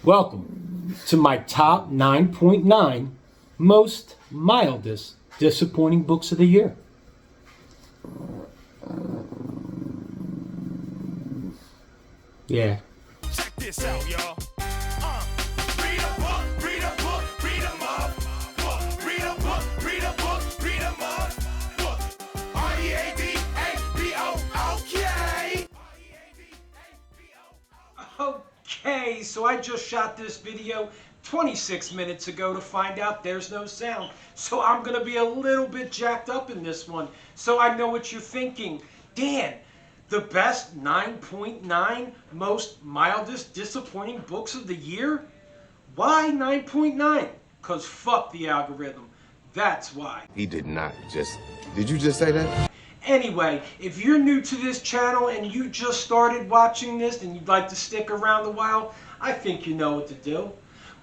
Welcome to my top 9.9 most mildest disappointing books of the year. Yeah. Check this out, y'all. Read a book, read a book, read a month. Book, read a book, read a book, read a month. Book. R-E-A-D-A-B-O-O-K. Okay, so I just shot this video 26 minutes ago to find out there's no sound. So I'm going to be a little bit jacked up in this one. So I know what you're thinking. Dan, the best 9.9 most mildest disappointing books of the year? Why 9.9? Because fuck the algorithm. That's why. He did not just... Did you just say that? Anyway, if you're new to this channel and you just started watching this and you'd like to stick around a while, I think you know what to do.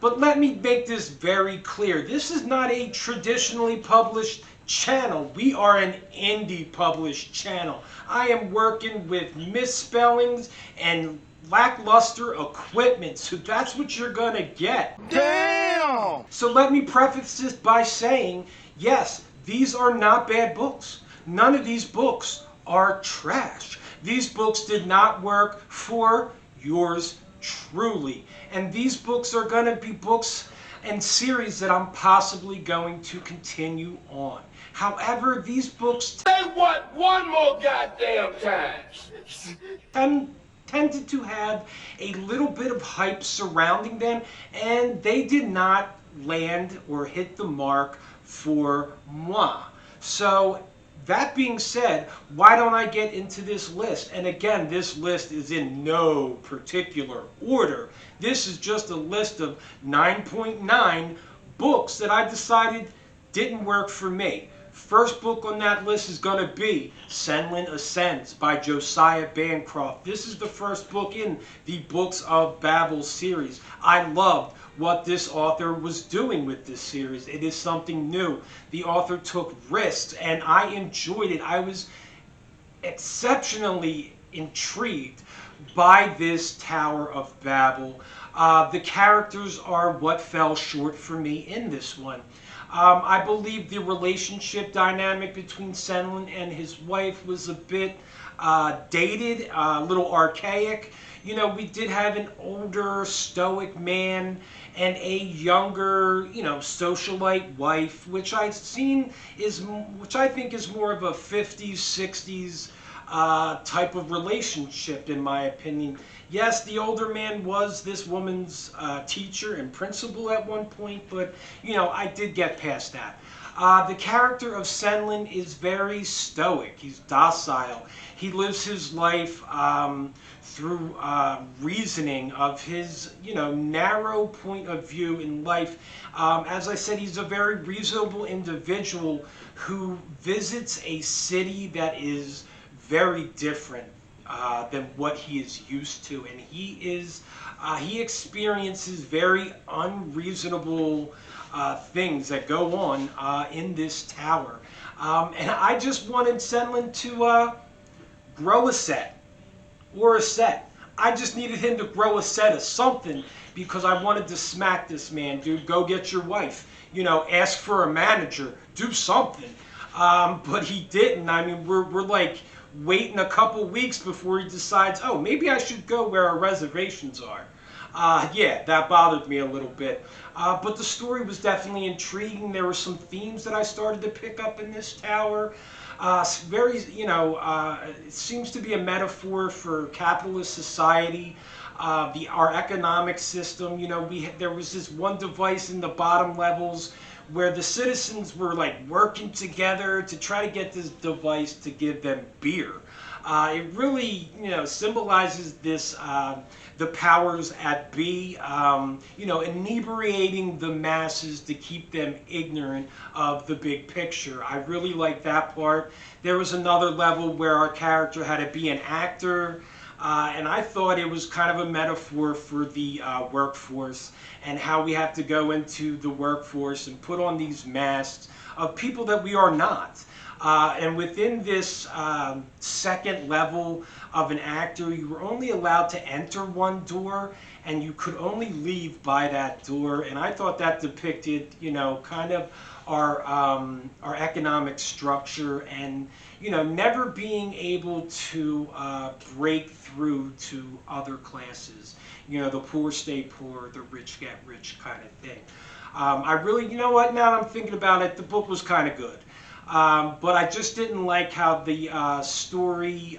But let me make this very clear. This is not a traditionally published channel. We are an indie published channel. I am working with misspellings and lackluster equipment, so that's what you're gonna get. Damn! So let me preface this by saying, yes, these are not bad books. None of these books are trash. These books did not work for yours truly. And these books are going to be books and series that I'm possibly going to continue on. However, these books Say what one more goddamn time. tended to have a little bit of hype surrounding them, and they did not land or hit the mark for moi. So that being said, why don't I get into this list? And again, this list is in no particular order. This is just a list of 9.9 books that I decided didn't work for me. First book on that list is going to be Senin Ascends by Josiah Bancroft. This is the first book in the Books of Babel series. I loved what this author was doing with this series. It is something new. The author took risks and I enjoyed it. I was exceptionally intrigued by this Tower of Babel. The characters are what fell short for me in this one. I believe the relationship dynamic between Senin and his wife was a bit dated, a little archaic. You know, we did have an older stoic man and a younger, socialite wife, which I think is more of a 50s, 60s type of relationship, in my opinion. Yes, the older man was this woman's teacher and principal at one point, but, I did get past that. The character of Senin is very stoic. He's docile. He lives his life through reasoning of his, narrow point of view in life. As I said, he's a very reasonable individual who visits a city that is very different than what he is used to, and he experiences very unreasonable things that go on in this tower. And I just wanted Senin to grow a set. Or a set. I just needed him to grow a set of something because I wanted to smack this man, dude. Go get your wife. Ask for a manager. Do something. But he didn't. I mean, we're like waiting a couple weeks before he decides, oh, maybe I should go where our reservations are. Yeah, that bothered me a little bit. But the story was definitely intriguing. There were some themes that I started to pick up in this tower. It seems to be a metaphor for capitalist society, our economic system. There was this one device in the bottom levels where the citizens were like working together to try to get this device to give them beer. It really, symbolizes this, the powers at be, inebriating the masses to keep them ignorant of the big picture. I really like that part. There was another level where our character had to be an actor, and I thought it was kind of a metaphor for the workforce and how we have to go into the workforce and put on these masks of people that we are not. And within this second level of an actor, you were only allowed to enter one door, and you could only leave by that door. And I thought that depicted, kind of our economic structure, and never being able to break through to other classes. The poor stay poor, the rich get rich kind of thing. I really, now that I'm thinking about it, the book was kind of good. But I just didn't like how the story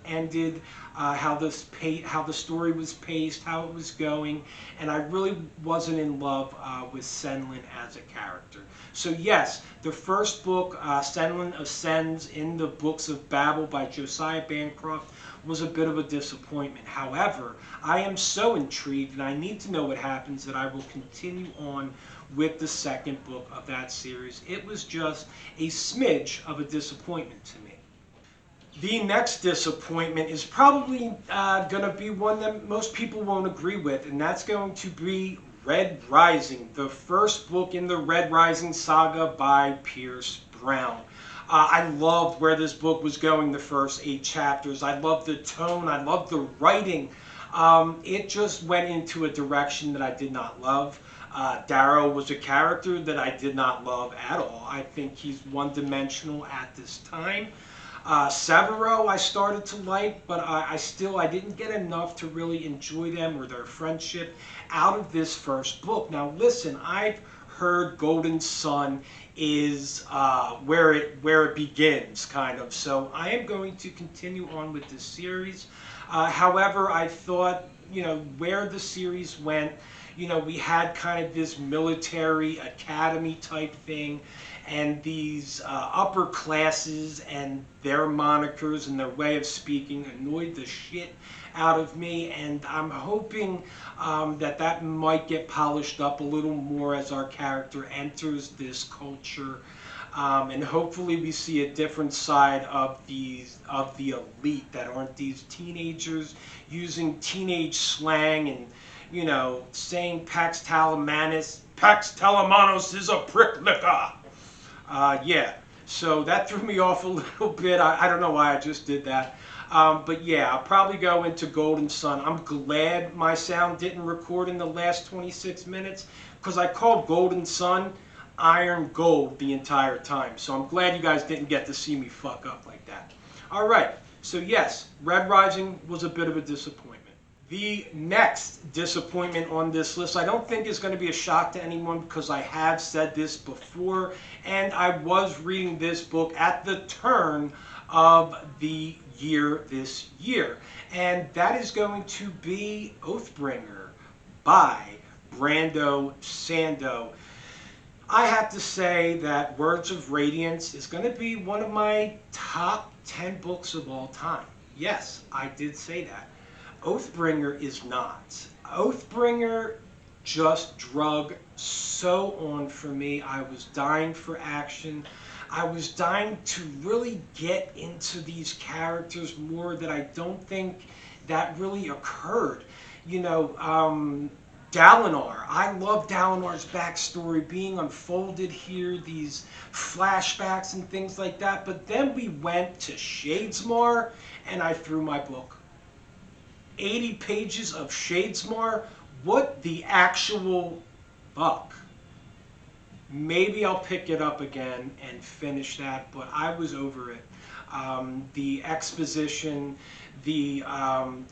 ended, how the story was paced, how it was going, and I really wasn't in love with Senin as a character. So yes, the first book, Senin Ascends in the Books of Babel by Josiah Bancroft, was a bit of a disappointment. However, I am so intrigued and I need to know what happens that I will continue on with the second book of that series. It was just a smidge of a disappointment to me. The next disappointment is probably going to be one that most people won't agree with, and that's going to be Red Rising, the first book in the Red Rising saga by Pierce Brown. I loved where this book was going the first 8 chapters. I loved the tone. I loved the writing. It just went into a direction that I did not love. Darrow was a character that I did not love at all. I think he's one-dimensional at this time. Severo I started to like, but I didn't get enough to really enjoy them or their friendship out of this first book. Now listen, I've heard Golden Sun is where it begins, kind of. So I am going to continue on with this series. However, I thought, where the series went, we had kind of this military academy type thing, and these upper classes and their monikers and their way of speaking annoyed the shit out of me, and I'm hoping that might get polished up a little more as our character enters this culture, and hopefully we see a different side of the elite that aren't these teenagers using teenage slang and saying Pax Telemanos is a prick liquor. Yeah, so that threw me off a little bit. I don't know why I just did that. But yeah, I'll probably go into Golden Sun. I'm glad my sound didn't record in the last 26 minutes, because I called Golden Sun Iron Gold the entire time. So I'm glad you guys didn't get to see me fuck up like that. Alright, so yes, Red Rising was a bit of a disappointment. The next disappointment on this list, I don't think is going to be a shock to anyone, because I have said this before, and I was reading this book at the turn of the year this year, and that is going to be Oathbringer by Brando Sando. I have to say that Words of Radiance is going to be one of my top 10 books of all time. Yes, I did say that. Oathbringer is not. Oathbringer just drug so on for me. I was dying for action. I was dying to really get into these characters more, that I don't think that really occurred. Dalinar. I love Dalinar's backstory being unfolded here, these flashbacks and things like that. But then we went to Shadesmar, and I threw my book. 80 pages of Shadesmar? What the actual fuck? Maybe I'll pick it up again and finish that, but I was over it. The exposition, the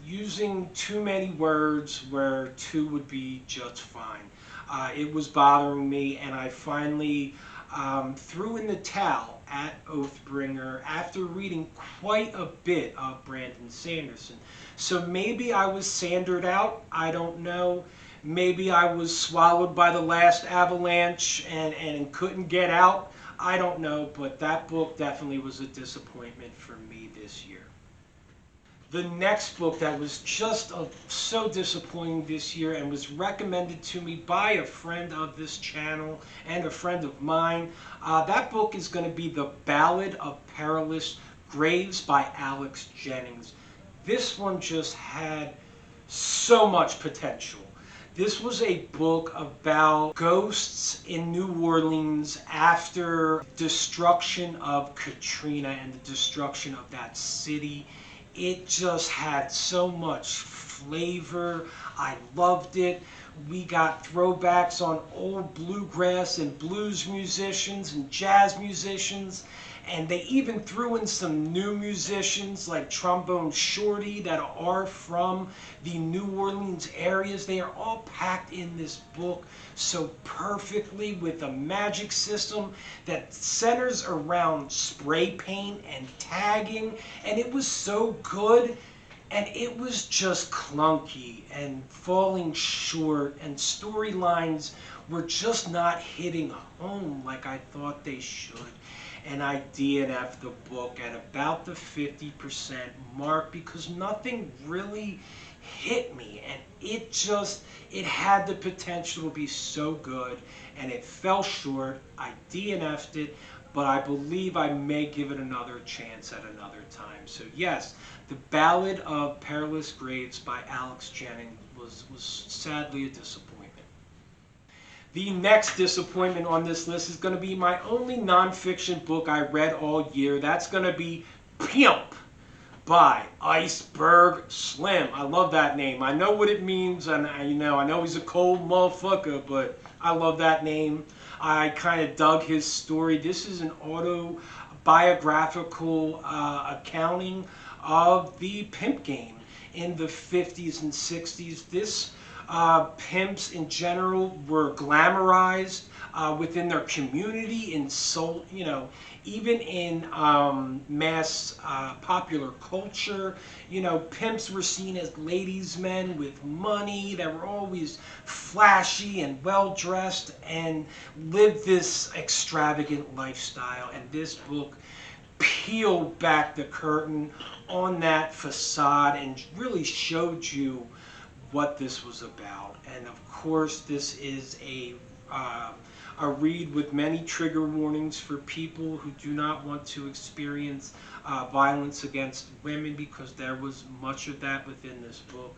using too many words where 2 would be just fine. It was bothering me, and I finally threw in the towel at Oathbringer after reading quite a bit of Brandon Sanderson. So maybe I was sandered out, I don't know. Maybe I was swallowed by the last avalanche and couldn't get out. I don't know, but that book definitely was a disappointment for me this year. The next book that was just so disappointing this year and was recommended to me by a friend of this channel and a friend of mine, that book is going to be The Ballad of Perilous, Graves by Alex Jennings. This one just had so much potential. This was a book about ghosts in New Orleans after destruction of Katrina and the destruction of that city. It just had so much flavor. I loved it. We got throwbacks on old bluegrass and blues musicians and jazz musicians. And they even threw in some new musicians like Trombone Shorty that are from the New Orleans areas. They are all packed in this book so perfectly with a magic system that centers around spray paint and tagging. And it was so good. And it was just clunky and falling short, and storylines were just not hitting home like I thought they should. And I DNF'd the book at about the 50% mark because nothing really hit me. And it had the potential to be so good, and it fell short. I DNF'd it, but I believe I may give it another chance at another time. So yes, The Ballad of Perilous Graves by Alex Jennings was sadly a disappointment. The next disappointment on this list is going to be my only nonfiction book I read all year. That's going to be Pimp by Iceberg Slim. I love that name. I know what it means, and I know he's a cold motherfucker, but I love that name. I kind of dug his story. This is an autobiographical accounting of the pimp game in the 50s and 60s. This pimps in general were glamorized within their community, in even in mass popular culture. Pimps were seen as ladies' men with money that were always flashy and well dressed and lived this extravagant lifestyle. And this book peeled back the curtain on that facade and really showed you what this was about. And of course, this is a read with many trigger warnings for people who do not want to experience violence against women, because there was much of that within this book.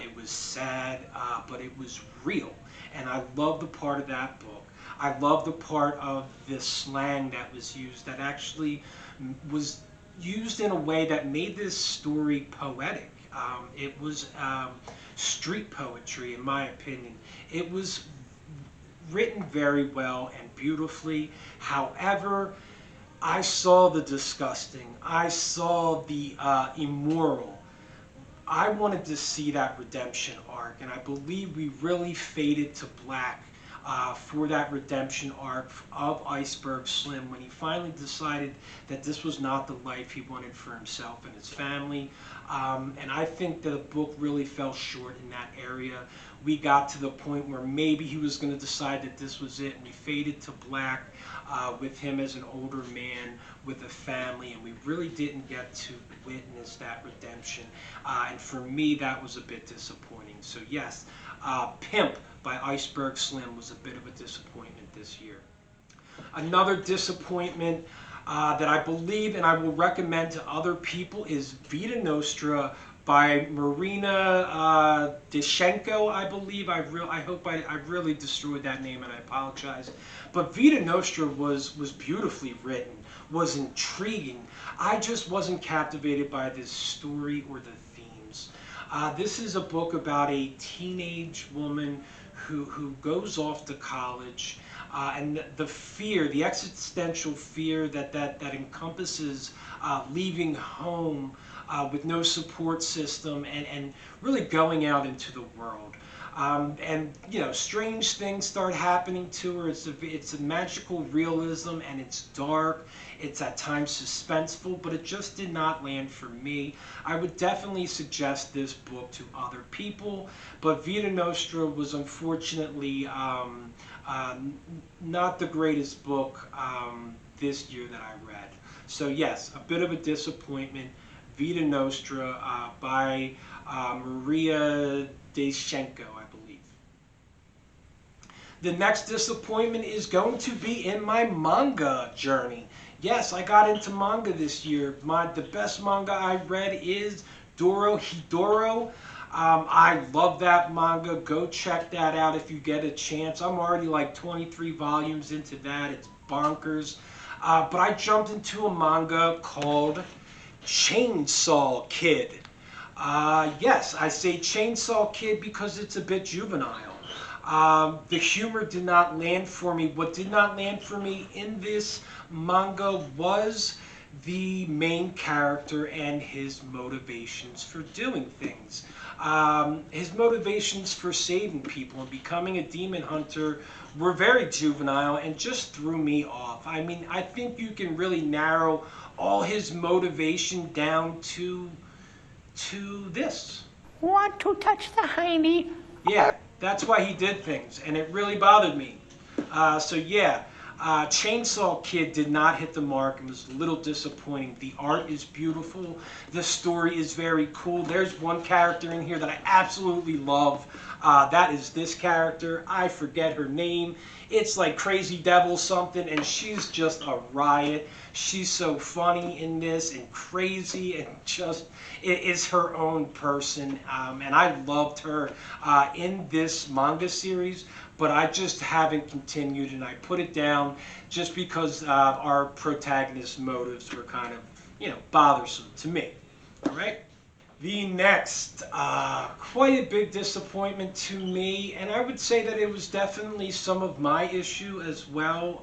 It was sad, but it was real. And I love the part of that book. I love the part of the slang that was used, that actually was used in a way that made this story poetic. It was street poetry, in my opinion. It was written very well and beautifully. However, I saw the disgusting. I saw the immoral. I wanted to see that redemption arc, and I believe we really faded to black for that redemption arc of Iceberg Slim when he finally decided that this was not the life he wanted for himself and his family. And I think the book really fell short in that area. We got to the point where maybe he was going to decide that this was it, and we faded to black with him as an older man with a family, and we really didn't get to witness that redemption. And for me, that was a bit disappointing. So yes, Pimp by Iceberg Slim was a bit of a disappointment this year. Another disappointment that I believe and I will recommend to other people is Vita Nostra by Marina Deshenko, I believe. I hope I really destroyed that name, and I apologize. But Vita Nostra was beautifully written, was intriguing. I just wasn't captivated by this story or the themes. This is a book about a teenage woman who goes off to college, and the fear, the existential fear that encompasses leaving home with no support system and really going out into the world. And strange things start happening to her. It's a magical realism, and it's dark. It's at times suspenseful, but it just did not land for me. I would definitely suggest this book to other people, but Vita Nostra was unfortunately not the greatest book this year that I read. So yes, a bit of a disappointment. Vita Nostra by Maria Deshenko, I believe. The next disappointment is going to be in my manga journey. Yes, I got into manga this year. The best manga I read is Dorohedoro. I love that manga. Go check that out if you get a chance. I'm already like 23 volumes into that. It's bonkers. But I jumped into a manga called Chainsaw Kid. Yes, I say Chainsaw Kid because it's a bit juvenile. The humor did not land for me. What did not land for me in this manga was the main character and his motivations for doing things. His motivations for saving people and becoming a demon hunter were very juvenile and just threw me off. I mean, I think you can really narrow all his motivation down to this. Want to touch the hiney? Yeah, that's why he did things, and it really bothered me. So yeah, Chainsaw Kid did not hit the mark and was a little disappointing. The art is beautiful. The story is very cool. There's one character in here that I absolutely love. That is this character. I forget her name. It's like Crazy Devil something, and she's just a riot. She's so funny in this and crazy and just is her own person. And I loved her in this manga series, but I just haven't continued, and I put it down just because our protagonist's motives were kind of, bothersome to me. All right? The next, quite a big disappointment to me, and I would say that it was definitely some of my issue as well.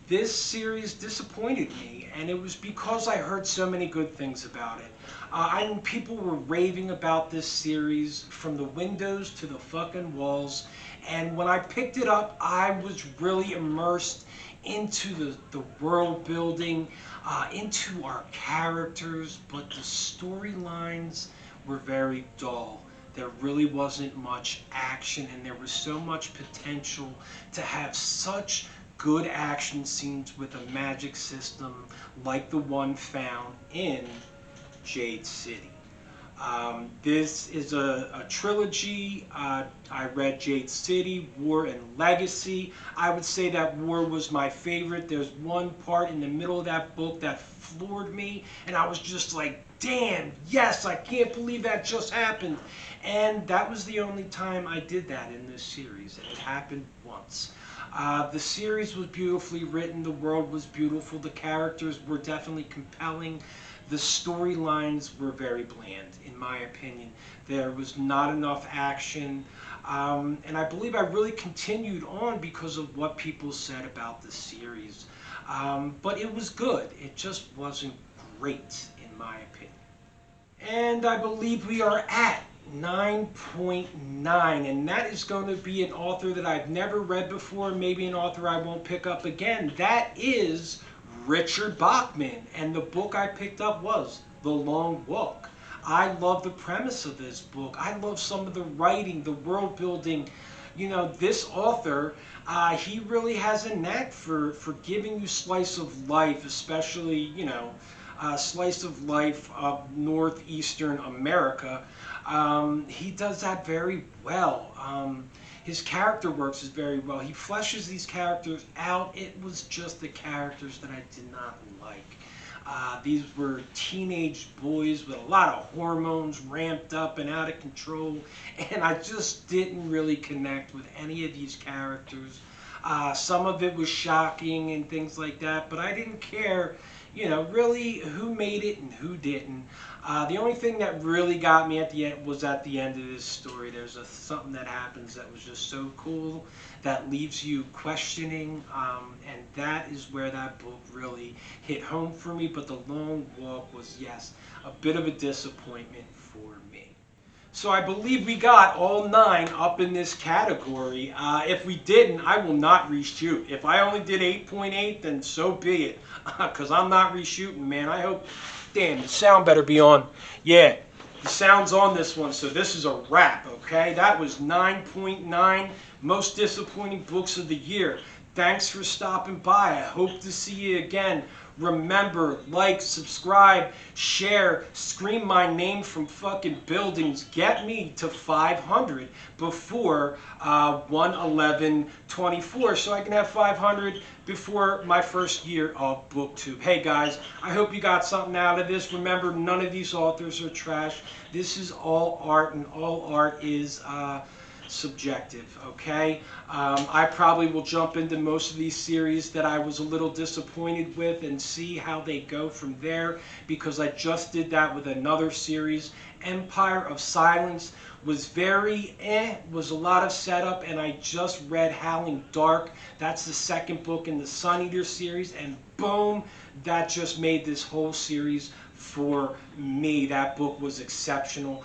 This series disappointed me, and it was because I heard so many good things about it. I mean, people were raving about this series from the windows to the fucking walls, and when I picked it up, I was really immersed into the world building, into our characters, but the storylines were very dull. There really wasn't much action, and there was so much potential to have such good action scenes with a magic system like the one found in Jade City. This is a trilogy. I read Jade City, War, and Legacy. I would say that War was my favorite. There's one part in the middle of that book that floored me, and I was just like, damn, yes, I can't believe that just happened. And that was the only time I did that in this series, and it happened once. The series was beautifully written, the world was beautiful, the characters were definitely compelling. The storylines were very bland, in my opinion. There was not enough action, and I believe I really continued on because of what people said about the series. But it was good. It just wasn't great, in my opinion. And I believe we are at 9.9, and that is going to be an author that I've never read before, maybe an author I won't pick up again. That is Richard Bachman, and the book I picked up was The Long Walk. I love the premise of this book. I love some of the writing, the world building. This author, he really has a knack for giving you slice of life, especially, slice of life of northeastern America. He does that very well. His character works very well. He fleshes these characters out. It was just the characters that I did not like. These were teenage boys with a lot of hormones ramped up and out of control, and I just didn't really connect with any of these characters. Some of it was shocking and things like that, but I didn't care, really who made it and who didn't. The only thing that really got me at the end was at the end of this story. There's something that happens that was just so cool that leaves you questioning, and that is where that book really hit home for me. But The Long Walk was, yes, a bit of a disappointment for me. So I believe we got all 9 up in this category. If we didn't, I will not reshoot. If I only did 8.8, then so be it, because I'm not reshooting, man. I hope... Damn, the sound better be on. Yeah, the sound's on this one, so this is a wrap, okay? That was 9.9 most disappointing books of the year. Thanks for stopping by. I hope to see you again. Remember, like, subscribe, share, scream my name from fucking buildings. Get me to 500 before 1/11/24 so I can have 500 before my first year of BookTube. Hey guys, I hope you got something out of this. Remember, none of these authors are trash. This is all art, and all art is subjective, okay? I probably will jump into most of these series that I was a little disappointed with and see how they go from there, because I just did that with another series. Empire of Silence was very was a lot of setup, and I just read Howling Dark. That's the second book in the Sun Eater series, and boom, that just made this whole series for me. That book was exceptional.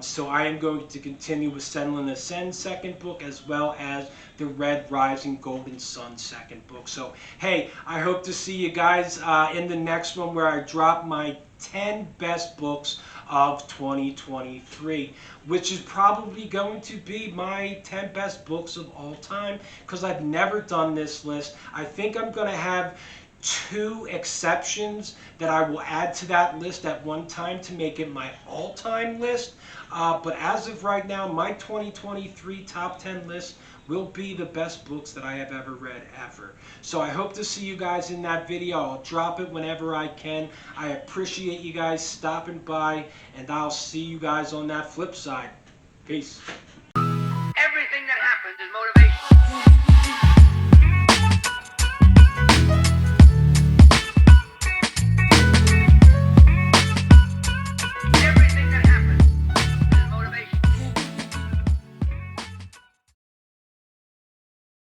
So I am going to continue with Senin Ascends second book, as well as the Red Rising Golden Sun second book. So hey, I hope to see you guys in the next one, where I drop my 10 best books of 2023, which is probably going to be my 10 best books of all time, because I've never done this list. I think I'm going to have 2 exceptions that I will add to that list at one time to make it my all-time list. But as of right now, my 2023 top 10 list will be the best books that I have ever read ever. So I hope to see you guys in that video. I'll drop it whenever I can. I appreciate you guys stopping by, and I'll see you guys on that flip side. Peace.